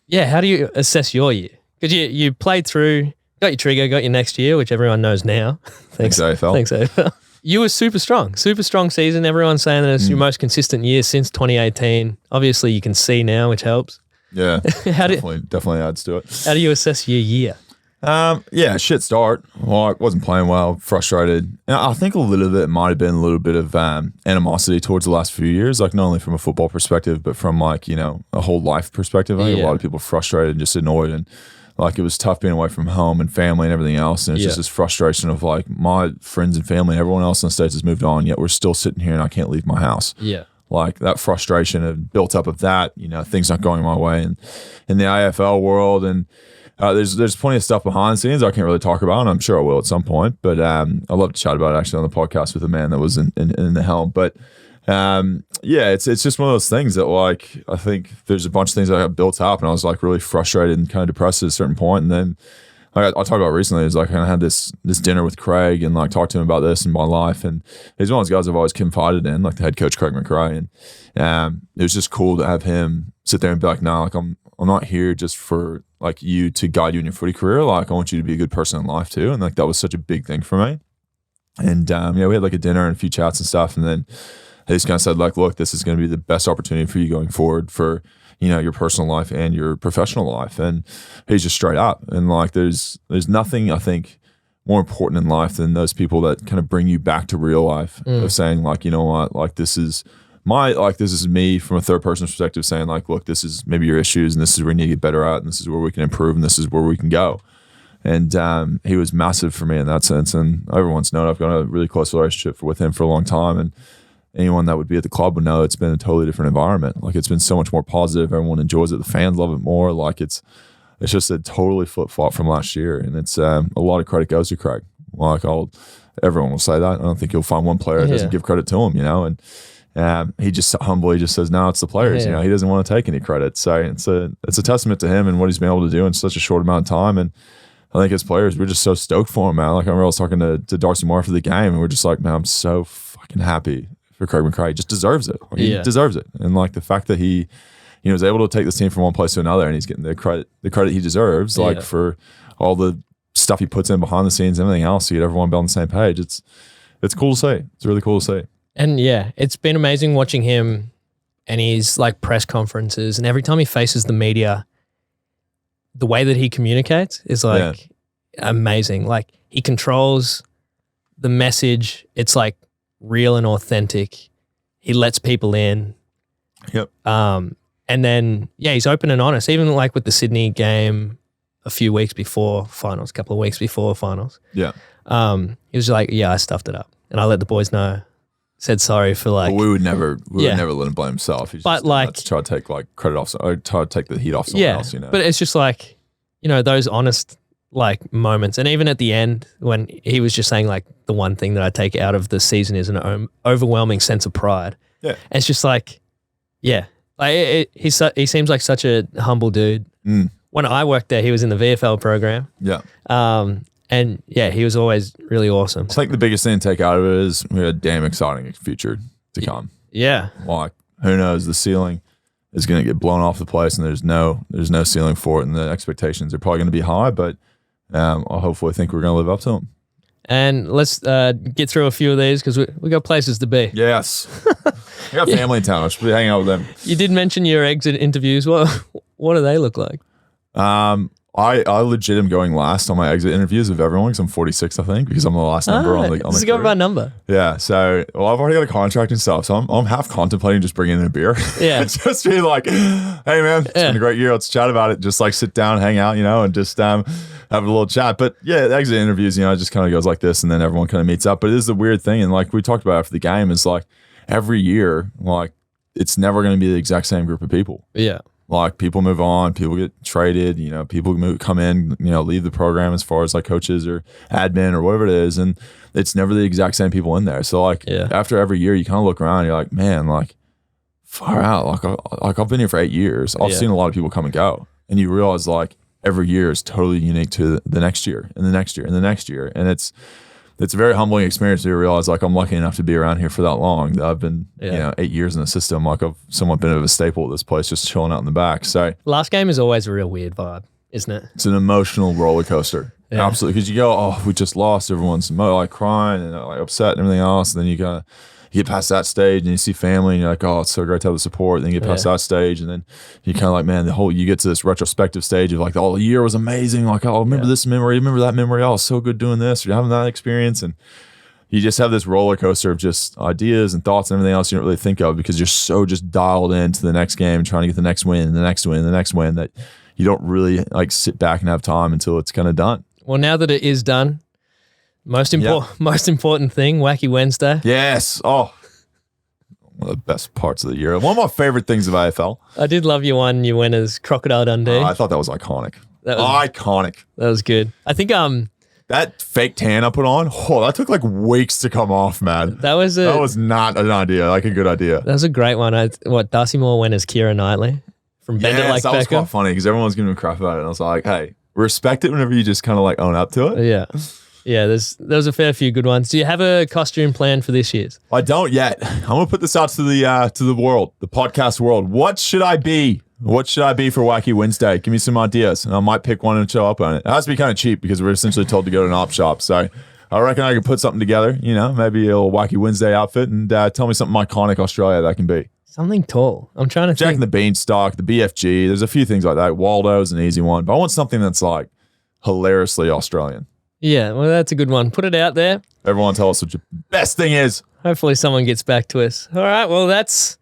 Yeah. How do you assess your year? Because you played through, got your trigger, got your next year, which everyone knows now. Thanks AFL. Thanks AFL. You were super strong season. Everyone's saying that it's your most consistent year since 2018. Obviously, you can see now, which helps. Yeah, definitely adds to it. How do you assess your year? Shit start. Well, I wasn't playing well, frustrated. And I think a little bit might have been a little bit of animosity towards the last few years, like not only from a football perspective, but from like, a whole life perspective. I think a lot of people frustrated and just annoyed, and like it was tough being away from home and family and everything else. And it's just this frustration of like my friends and family and everyone else in the States has moved on, yet we're still sitting here and I can't leave my house. Yeah. Like that frustration of built up of that, things not going my way and in the AFL world. And there's plenty of stuff behind the scenes I can't really talk about, and I'm sure I will at some point. But I'd love to chat about it actually on the podcast with a man that was in the helm. But it's just one of those things that like I think there's a bunch of things that got built up, and I was like really frustrated and kind of depressed at a certain point. And then I'll talk about recently is like I had this dinner with Craig and like talked to him about this in my life, and he's one of those guys I've always confided in, like the head coach Craig McRae, and it was just cool to have him sit there and be like, no, like I'm not here just for like you to guide you in your footy career. Like I want you to be a good person in life too, and like that was such a big thing for me. And we had like a dinner and a few chats and stuff, and then he just kind of said like, look, this is going to be the best opportunity for you going forward for your personal life and your professional life. And he's just straight up. And like, there's nothing I think more important in life than those people that kind of bring you back to real life of saying like, you know what, like this is me from a third person perspective saying like, look, this is maybe your issues and this is where you need to get better at, and this is where we can improve and this is where we can go. And he was massive for me in that sense. And everyone's known I've got a really close relationship with him for a long time. And anyone that would be at the club would know it's been a totally different environment. Like it's been so much more positive. Everyone enjoys it. The fans love it more. Like it's it's just a totally flip-flop from last year. And it's a lot of credit goes to Craig. Like everyone will say that. I don't think you'll find one player that doesn't give credit to him, and he just humbly just says, no, it's the players. He doesn't want to take any credit. So it's a testament to him and what he's been able to do in such a short amount of time. And I think as players, we're just so stoked for him, man. Like I remember I was talking to Darcy Moore after the game, and we're just like, man, I'm so fucking happy for Craig McRae. He just deserves it. Like, he deserves it. And like the fact that he was able to take this team from one place to another, and he's getting the credit he deserves, like for all the stuff he puts in behind the scenes and everything else to get everyone on the same page. It's cool to see. It's really cool to see. And it's been amazing watching him and his like press conferences, and every time he faces the media, the way that he communicates is like amazing. Like he controls the message. It's like real and authentic. He lets people in. Yep. And then he's open and honest. Even like with the Sydney game a few weeks before finals, a couple of weeks before finals. Yeah. He was like, I stuffed it up, and I let the boys know. Said sorry for like. But we would never let him blame himself. He's but just, like, try to take like credit off, or try to take the heat off someone else. But it's just like, those honest like moments, and even at the end when he was just saying like the one thing that I take out of the season is an overwhelming sense of pride. Yeah, and it's just like, like he seems like such a humble dude. When I worked there, he was in the VFL program. Yeah. And he was always really awesome. I think the biggest thing to take out of it is we had a damn exciting future to come. Yeah. Like, who knows? The ceiling is going to get blown off the place, and there's no ceiling for it, and the expectations are probably going to be high, but I hopefully think we're going to live up to them. And let's get through a few of these because we got places to be. Yes. I got family in town. I should be hanging out with them. You did mention your exit interviews. What do they look like? I legit am going last on my exit interviews of everyone because I'm 46, I think, because I'm the last number on the This is going by number. Yeah. So, I've already got a contract and stuff. So I'm half contemplating just bringing in a beer. Yeah. Just be like, hey, man, it's been a great year. Let's chat about it. Just like sit down, hang out, and just have a little chat. But the exit interviews, it just kind of goes like this, and then everyone kind of meets up. But it is the weird thing. And like we talked about after the game is like every year, like it's never going to be the exact same group of people. Yeah. Like people move on, people get traded, people come in, leave the program as far as like coaches or admin or whatever it is. And it's never the exact same people in there. So like after every year, you kind of look around and you're like, man, like far out. Like I've been here for 8 years. I've seen a lot of people come and go. And you realize like every year is totally unique to the next year and the next year and the next year. And it's a very humbling experience to realize like I'm lucky enough to be around here for that long. That I've been 8 years in the system. Like I've somewhat been a staple at this place, just chilling out in the back. So last game is always a real weird vibe, isn't it? It's an emotional roller coaster. Yeah. Absolutely, because you go, we just lost. Everyone's like crying and like upset and everything else. And then you get past that stage and you see family and you're like, it's so great to have the support. Then you get past that stage and then you kind of like, man, you get to this retrospective stage of like, the year was amazing. Like, remember this memory, remember that memory. It's so good doing this. You're having that experience. And you just have this roller coaster of just ideas and thoughts and everything else you don't really think of because you're so just dialed into the next game and trying to get the next win and the next win and the next win that you don't really like sit back and have time until it's kind of done. Well, now that it is done, most important thing, Wacky Wednesday. Yes. One of the best parts of the year. One of my favorite things of AFL. I did love your one you went as Crocodile Dundee. I thought that was iconic. Iconic. That was good. I think that fake tan I put on, that took like weeks to come off, man. That was not an idea, like a good idea. That was a great one. Darcy Moore went as Keira Knightley from Bend It Like Beckham. That was quite funny because everyone's giving me crap about it. And I was like, hey, respect it whenever you just kind of like own up to it. Yeah. Yeah, there was a fair few good ones. Do you have a costume plan for this year's? I don't yet. I'm gonna put this out to the world, the podcast world. What should I be? What should I be for Wacky Wednesday? Give me some ideas, and I might pick one and show up on it. It has to be kind of cheap because we're essentially told to go to an op shop. So I reckon I can put something together. Maybe a little Wacky Wednesday outfit, and tell me something iconic Australia that can be. Something tall. I'm trying to Jack think. and the Beanstalk, the BFG. There's a few things like that. Waldo's an easy one, but I want something that's like hilariously Australian. Yeah, well, that's a good one. Put it out there. Everyone tell us what your best thing is. Hopefully someone gets back to us. All right, well, that's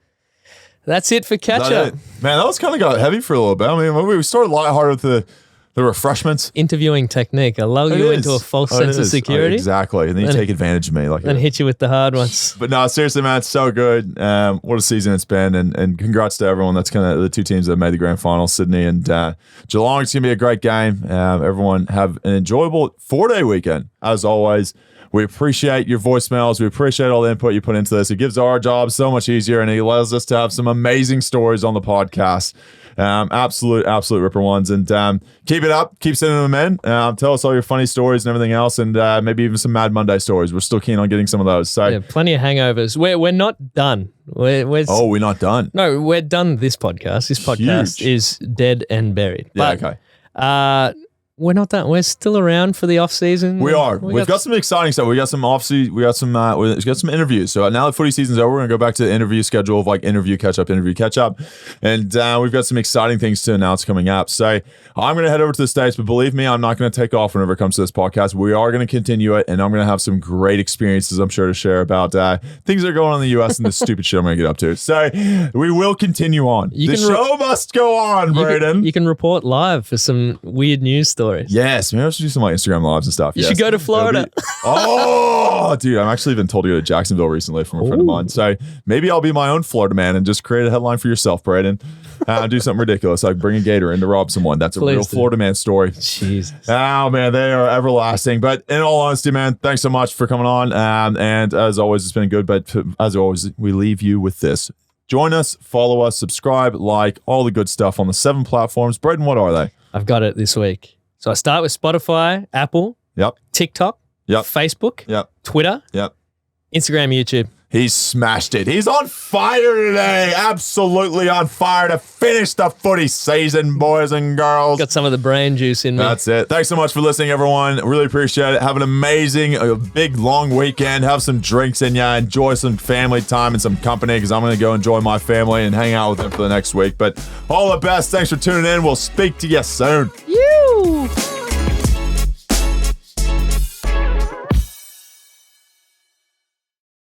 it for catch-up. Man, that was kind of got heavy for a little bit. I mean, we started lighthearted with The refreshments. Interviewing technique. I lull you into a false sense of security. Exactly. And then you take advantage of me. And hit you with the hard ones. But no, seriously, man, it's so good. What a season it's been. And congrats to everyone. That's kind of the two teams that made the grand final, Sydney and Geelong. It's going to be a great game. Everyone have an enjoyable 4-day weekend. As always, we appreciate your voicemails. We appreciate all the input you put into this. It gives our job so much easier, and it allows us to have some amazing stories on the podcast. Absolute ripper ones. And keep it up. Keep sending them in. Tell us all your funny stories and everything else, and maybe even some Mad Monday stories. We're still keen on getting some of those. So plenty of hangovers. We're not done. We're not done. No, we're done. This podcast. This podcast is dead and buried. Yeah, but, okay. We're not done. We're still around for the off season. We are. We've got some exciting stuff. We got some interviews. So now the footy season's over, we're gonna go back to the interview schedule of like interview catch up, and we've got some exciting things to announce coming up. So I'm gonna head over to the States, but believe me, I'm not gonna take off whenever it comes to this podcast. We are gonna continue it, and I'm gonna have some great experiences, I'm sure, to share about things that are going on in the US and the stupid shit I'm gonna get up to. So we will continue on. The show must go on, Brayden. You can report live for some weird news stories. Yes, maybe I should do some like Instagram lives and stuff. You should go to Florida. Dude, I'm actually even told to go to Jacksonville recently from a friend of mine. So maybe I'll be my own Florida man and just create a headline for yourself, Brayden. Do something ridiculous, like bring a gator in to rob someone. That's a real Florida man story. Jesus. Oh man, they are everlasting. But in all honesty, man, thanks so much for coming on. And as always, it's been good. But as always, we leave you with this. Join us, follow us, subscribe, like, all the good stuff on the 7 platforms. Brayden, what are they? I've got it this week. So I start with Spotify, Apple, TikTok, Facebook, Twitter, Instagram, YouTube. He's smashed it. He's on fire today. Absolutely on fire to finish the footy season, boys and girls. Got some of the brain juice in me. That's it. Thanks so much for listening, everyone. Really appreciate it. Have an amazing, big, long weekend. Have some drinks in ya. Enjoy some family time and some company, because I'm going to go enjoy my family and hang out with them for the next week. But all the best. Thanks for tuning in. We'll speak to you soon. You.